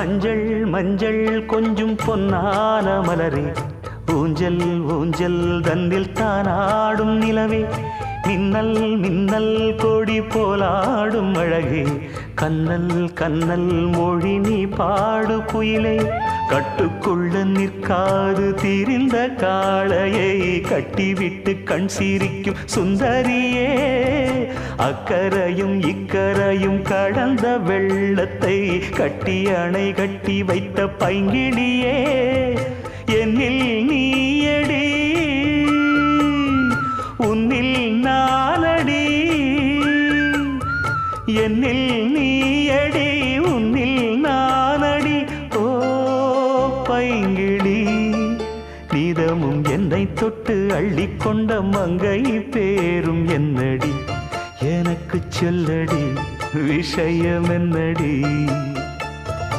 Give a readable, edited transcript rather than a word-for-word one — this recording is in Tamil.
மஞ்சள் மஞ்சள் கொஞ்சம் பொன்னான மலரே, ஊஞ்சல் ஊஞ்சல் தன்னில் தானாடும் நிலவே, மின்னல் மின்னல் கொடி போலாடும் அழகே, கண்ணல் கண்ணல் மொழி நீ பாடு குயிலே, கட்டுக்குள்ள நிற்காது திரிந்த காளையை கட்டிவிட்டு கண் சிரிக்கும் சுந்தரியே, அக்கரையும் இக்கரையும் கடந்த வெள்ளத்தை கட்டி அணை கட்டி வைத்த பைங்கிளியே, என்னில் நீயடி உன்னில் நானடி, என்னில் நீயடி உன்னில் நானடி. ஓ பைங்கிளி, நீதமும் என்னை தொட்டு அள்ளிக்கொண்ட மங்கை பேரும் என்னடி, எனக்கு சொல்லடி விஷயம் என்னடி.